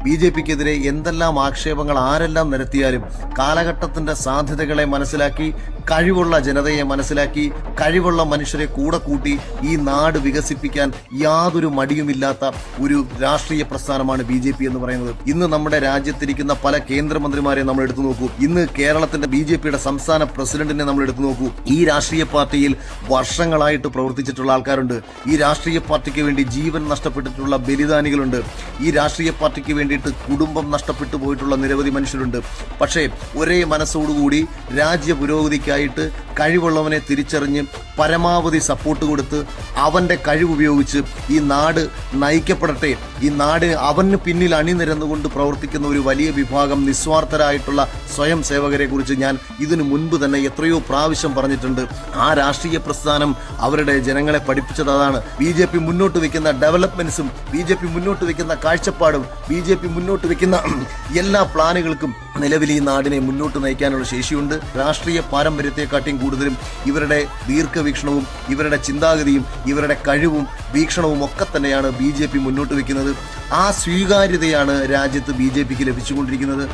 BJPക്കെതിരെ എന്തെല്ലാം ആക്ഷേപങ്ങൾ ആരെല്ലാം നിരത്തിയാലും കാലഘട്ടത്തിന്റെ സാധ്യതകളെ മനസ്സിലാക്കി, കഴിവുള്ള ജനതയെ മനസ്സിലാക്കി, കഴിവുള്ള മനുഷ്യരെ കൂടെ കൂട്ടി ഈ നാട് വികസിപ്പിക്കാൻ യാതൊരു മടിയുമില്ലാത്ത ഒരു രാഷ്ട്രീയ പ്രസ്ഥാനമാണ് BJP എന്ന് പറയുന്നത്. ഇന്ന് നമ്മുടെ രാജ്യത്തിരിക്കുന്ന പല കേന്ദ്രമന്ത്രിമാരെ നമ്മൾ എടുത്തു നോക്കൂ. ഇന്ന് കേരളത്തിന്റെ BJPയുടെ സംസ്ഥാന പ്രസിഡന്റിനെ നമ്മൾ എടുത്തു നോക്കൂ. ഈ രാഷ്ട്രീയ പാർട്ടിയിൽ വർഷങ്ങളായിട്ട് പ്രവർത്തിച്ചിട്ടുള്ള ആൾക്കാരുണ്ട്. ഈ രാഷ്ട്രീയ പാർട്ടിക്ക് വേണ്ടി ജീവൻ നഷ്ടപ്പെട്ടിട്ടുള്ള ബലിദാനികളുണ്ട്. ഈ രാഷ്ട്രീയ പാർട്ടിക്ക് വേണ്ടിയിട്ട് കുടുംബം നഷ്ടപ്പെട്ടു പോയിട്ടുള്ള നിരവധി മനുഷ്യരുണ്ട്. പക്ഷേ ഒരേ മനസ്സോടുകൂടി രാജ്യ പുരോഗതിക്കായിട്ട് കഴിവുള്ളവനെ തിരിച്ചറിഞ്ഞ് പരമാവധി സപ്പോർട്ട് കൊടുത്ത് അവന്റെ കഴിവുപയോഗിച്ച് ഈ നാട് നയിക്കപ്പെടട്ടെ, ഈ നാട് അവന് പിന്നിൽ അണിനിരന്നുകൊണ്ട് പ്രവർത്തിക്കുന്ന ഒരു വലിയ വിഭാഗം നിസ്വാർത്ഥരായിട്ടുള്ള സ്വയം സേവകരെ കുറിച്ച് ഞാൻ ഇതിനു മുൻപ് തന്നെ എത്രയോ പ്രാവശ്യം പറഞ്ഞിട്ടുണ്ട്. ആ രാഷ്ട്രീയ പ്രസ്ഥാനം അവരുടെ ജനങ്ങളെ പഠിപ്പിച്ചത് അതാണ്. BJP മുന്നോട്ട് വെക്കുന്ന ഡെവലപ്മെന്റ്സും BJP മുന്നോട്ട് വെക്കുന്ന കാഴ്ചപ്പാടും BJP മുന്നോട്ട് വെക്കുന്ന എല്ലാ പ്ലാനുകൾക്കും നിലവിൽ ഈ നാടിനെ മുന്നോട്ട് നയിക്കാനുള്ള ശേഷിയുണ്ട്. രാഷ്ട്രീയ പാരമ്പര്യത്തെക്കാട്ടിയും കൂടുതലും ഇവരുടെ ദീർഘവീക്ഷണവും ഇവരുടെ ചിന്താഗതിയും ഇവരുടെ കഴിവും വീക്ഷണവും ഒക്കെ തന്നെയാണ് BJP മുന്നോട്ട് വെക്കുന്നത്. ആ സ്വീകാര്യതയാണ് രാജ്യത്ത് BJPക്ക് ലഭിച്ചുകൊണ്ടിരിക്കുന്നത്.